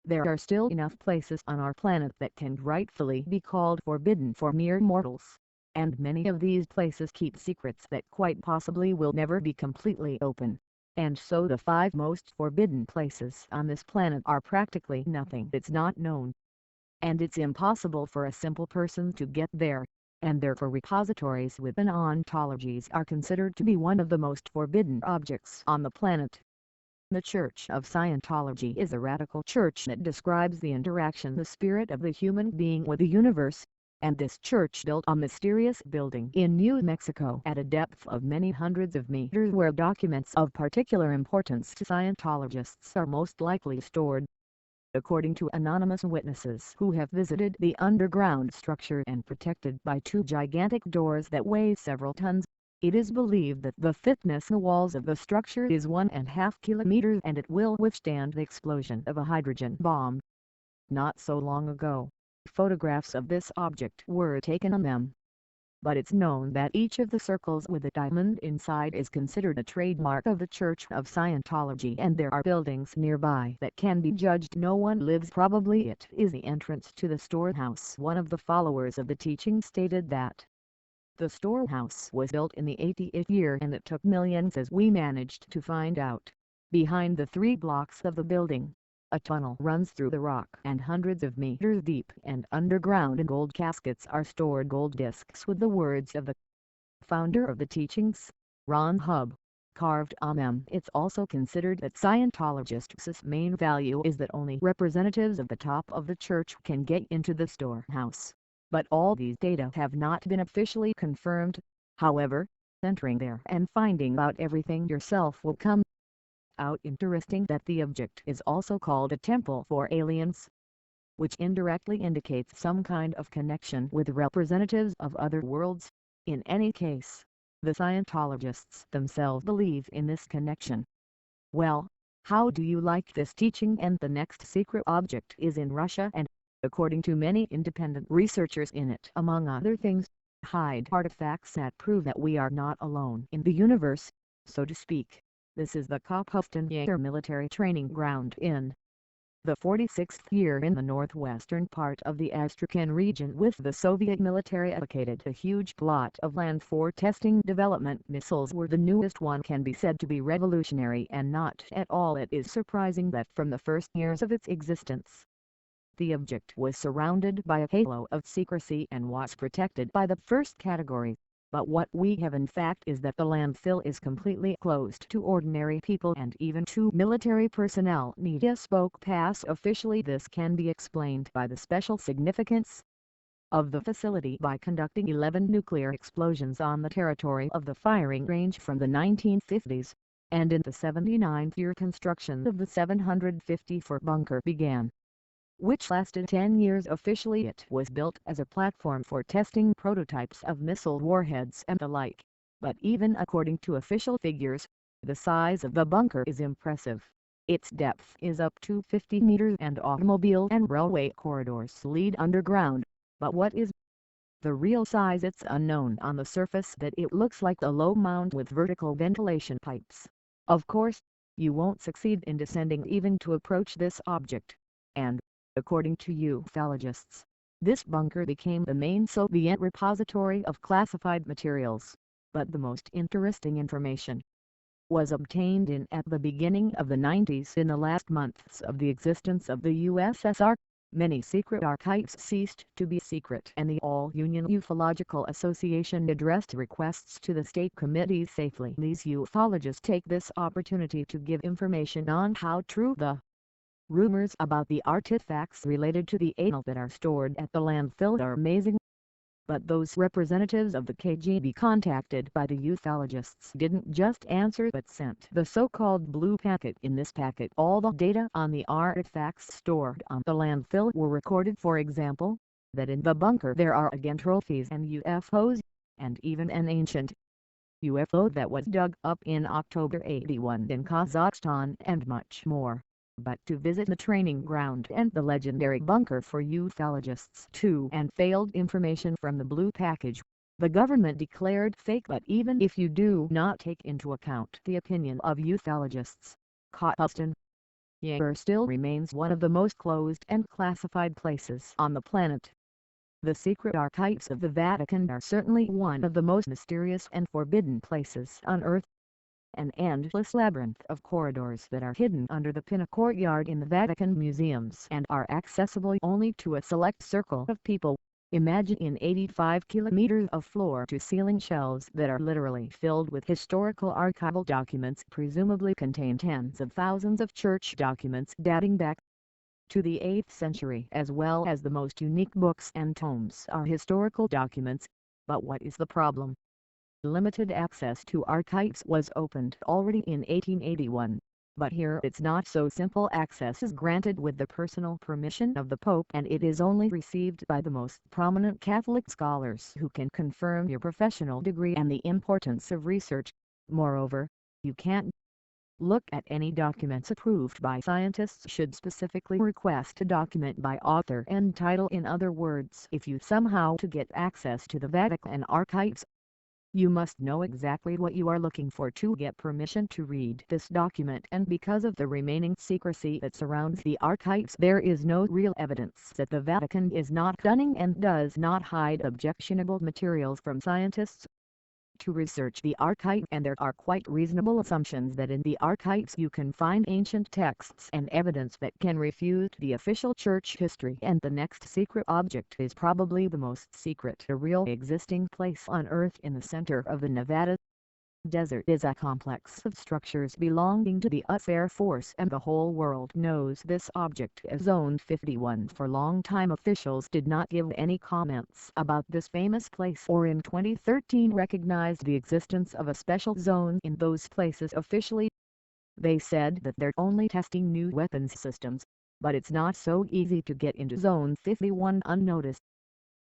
there are still enough places on our planet that can rightfully be called forbidden for mere mortals, and many of these places keep secrets that quite possibly will never be completely open. And so the 5 most forbidden places on this planet are practically nothing that's not known. And it's impossible for a simple person to get there, and therefore repositories within ontologies are considered to be one of the most forbidden objects on the planet. The Church of Scientology is a radical church that describes the interaction the spirit of the human being with the universe, and this church built a mysterious building in New Mexico at a depth of many hundreds of meters where documents of particular importance to Scientologists are most likely stored. According to anonymous witnesses who have visited the underground structure and protected by 2 gigantic doors that weigh several tons, it is believed that the thickness of the walls of the structure is 1.5 kilometers and it will withstand the explosion of a hydrogen bomb. Not so long ago, photographs of this object were taken on them. But it's known that each of the circles with a diamond inside is considered a trademark of the Church of Scientology, and there are buildings nearby that can be judged no one lives. Probably it is the entrance to the storehouse. One of the followers of the teaching stated that the storehouse was built in the 80th year and it took millions, as we managed to find out. Behind the 3 blocks of the building, a tunnel runs through the rock and hundreds of meters deep, and underground in gold caskets are stored gold discs with the words of the founder of the teachings, Ron Hubb, carved on them. It's also considered that Scientologists' main value is that only representatives of the top of the church can get into the storehouse. But all these data have not been officially confirmed. However, entering there and finding out everything yourself will come out interesting that the object is also called a temple for aliens, which indirectly indicates some kind of connection with representatives of other worlds. In any case, the Scientologists themselves believe in this connection. Well, how do you like this teaching? And the next secret object is in Russia, and according to many independent researchers in it, among other things, hide artifacts that prove that we are not alone in the universe, so to speak. This is the Kapustin Yar military training ground in the 46th year in the northwestern part of the Astrakhan region, with the Soviet military allocated a huge plot of land for testing development missiles, where the newest one can be said to be revolutionary, and not at all it is surprising that from the first years of its existence, the object was surrounded by a halo of secrecy and was protected by the first category. But what we have in fact is that the landfill is completely closed to ordinary people and even to military personnel. Media spoke past officially. This can be explained by the special significance of the facility by conducting 11 nuclear explosions on the territory of the firing range from the 1950s, and in the 79th year construction of the 754 bunker began, which lasted 10 years. Officially it was built as a platform for testing prototypes of missile warheads and the like, but even according to official figures, the size of the bunker is impressive. Its depth is up to 50 meters and automobile and railway corridors lead underground, but what is the real size? It's unknown. On the surface that it looks like a low mound with vertical ventilation pipes. Of course, you won't succeed in descending even to approach this object, and according to ufologists, this bunker became the main Soviet repository of classified materials. But the most interesting information was obtained at the beginning of the 90s. In the last months of the existence of the USSR, many secret archives ceased to be secret, and the All-Union Ufological Association addressed requests to the state committees safely. These ufologists take this opportunity to give information on how true the rumors about the artifacts related to the anal that are stored at the landfill are amazing. But those representatives of the KGB contacted by the ufologists didn't just answer but sent the so-called blue packet. In this packet all the data on the artifacts stored on the landfill were recorded. For example, that in the bunker there are again trophies and UFOs, and even an ancient UFO that was dug up in October '81 in Kazakhstan, and much more. But to visit the training ground and the legendary bunker for ufologists too, and failed information from the blue package, the government declared fake. But even if you do not take into account the opinion of ufologists, Kapustin Yair still remains one of the most closed and classified places on the planet. The secret archives of the Vatican are certainly one of the most mysterious and forbidden places on Earth. An endless labyrinth of corridors that are hidden under the Pinna courtyard in the Vatican museums and are accessible only to a select circle of people. Imagine in 85 kilometers of floor-to-ceiling shelves that are literally filled with historical archival documents presumably contain tens of thousands of church documents dating back to the 8th century, as well as the most unique books and tomes are historical documents. But what is the problem? Limited access to archives was opened already in 1881. But here it's not so simple. Access is granted with the personal permission of the Pope, and it is only received by the most prominent Catholic scholars who can confirm your professional degree and the importance of research. Moreover, you can't look at any documents approved by scientists. Should specifically request a document by author and title. In other words, if you somehow to get access to the Vatican archives, you must know exactly what you are looking for to get permission to read this document, and because of the remaining secrecy that surrounds the archives, there is no real evidence that the Vatican is not cunning and does not hide objectionable materials from scientists to research the archive, and there are quite reasonable assumptions that in the archives you can find ancient texts and evidence that can refute the official church history. And the next secret object is probably the most secret real existing place on Earth. In the center of the Nevada desert is a complex of structures belonging to the US Air Force, and the whole world knows this object as Zone 51. For long time officials did not give any comments about this famous place, or in 2013 recognized the existence of a special zone in those places officially. They said that they're only testing new weapons systems, but it's not so easy to get into Zone 51 unnoticed.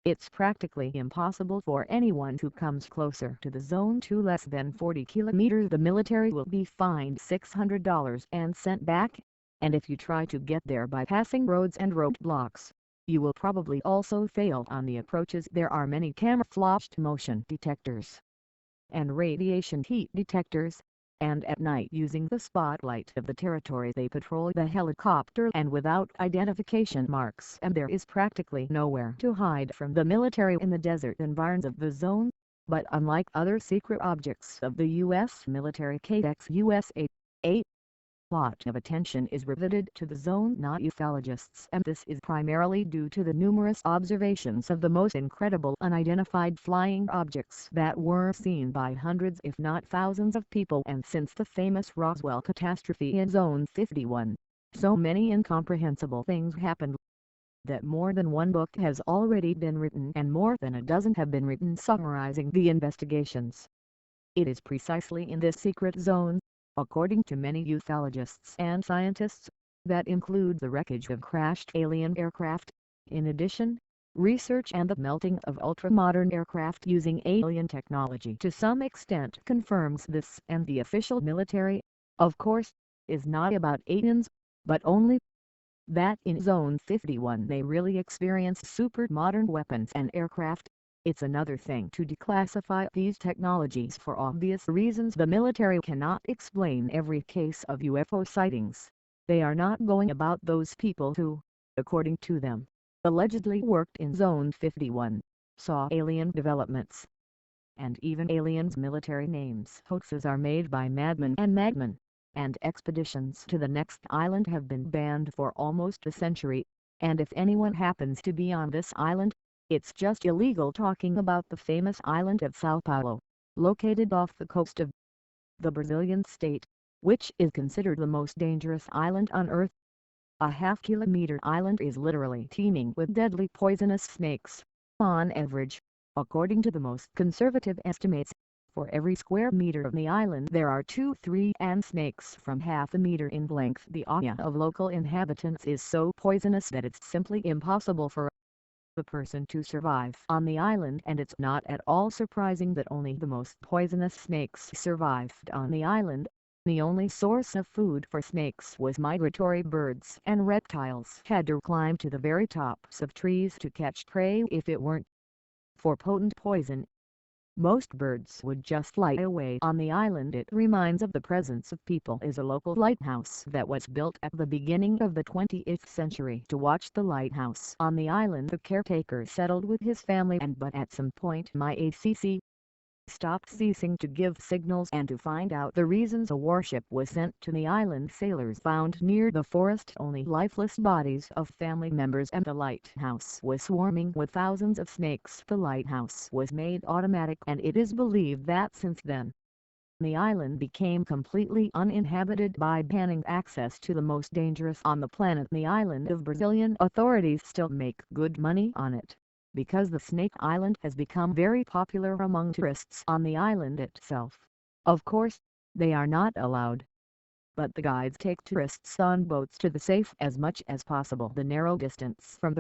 It's practically impossible for anyone who comes closer to the zone to less than 40 kilometers. The military will be fined $600 and sent back, and if you try to get there by passing roads and roadblocks, you will probably also fail on the approaches. There are many camouflaged motion detectors and radiation heat detectors, and at night, using the spotlight of the territory, they patrol the helicopter and without identification marks, and there is practically nowhere to hide from the military in the desert environs of the zone. But unlike other secret objects of the U.S. military, KX-USA, a lot of attention is riveted to the zone, not ufologists, and this is primarily due to the numerous observations of the most incredible unidentified flying objects that were seen by hundreds if not thousands of people. And since the famous Roswell catastrophe in Zone 51, so many incomprehensible things happened that more than one book has already been written, and more than a dozen have been written summarizing the investigations. It is precisely in this secret zone, according to many ufologists and scientists, that include the wreckage of crashed alien aircraft. In addition, research and the melting of ultra-modern aircraft using alien technology to some extent confirms this, and the official military, of course, is not about aliens, but only that in Zone 51 they really experience super-modern weapons and aircraft. It's another thing to declassify these technologies for obvious reasons. The military cannot explain every case of UFO sightings. They are not going about those people who, according to them, allegedly worked in Zone 51, saw alien developments. And even aliens' military names. Hoaxes are made by madmen and magmen, and expeditions to the next island have been banned for almost a century, and if anyone happens to be on this island, it's just illegal. Talking about the famous island of Sao Paulo, located off the coast of the Brazilian state, which is considered the most dangerous island on Earth. A half-kilometer island is literally teeming with deadly poisonous snakes. On average, according to the most conservative estimates, for every square meter of the island there are 2-3 ant snakes from half a meter in length. The aya of local inhabitants is so poisonous that it's simply impossible for the person to survive on the island, and it's not at all surprising that only the most poisonous snakes survived on the island. The only source of food for snakes was migratory birds, and reptiles had to climb to the very tops of trees to catch prey if it weren't for potent poison. most birds would just fly away on the island. It reminds of the presence of people. Is a local lighthouse that was built at the beginning of the 20th century. To watch the lighthouse on the island, the caretaker settled with his family, but at some point my ACC stopped ceasing to give signals, and to find out the reasons a warship was sent to the island, sailors found near the forest only lifeless bodies of family members, and the lighthouse was swarming with thousands of snakes. The lighthouse was made automatic, and it is believed that since then the island became completely uninhabited by banning access to the most dangerous on the planet. The island of Brazilian authorities still make good money on it, because the Snake Island has become very popular among tourists on the island itself. Of course, they are not allowed, but the guides take tourists on boats to the safe as much as possible. The narrow distance from the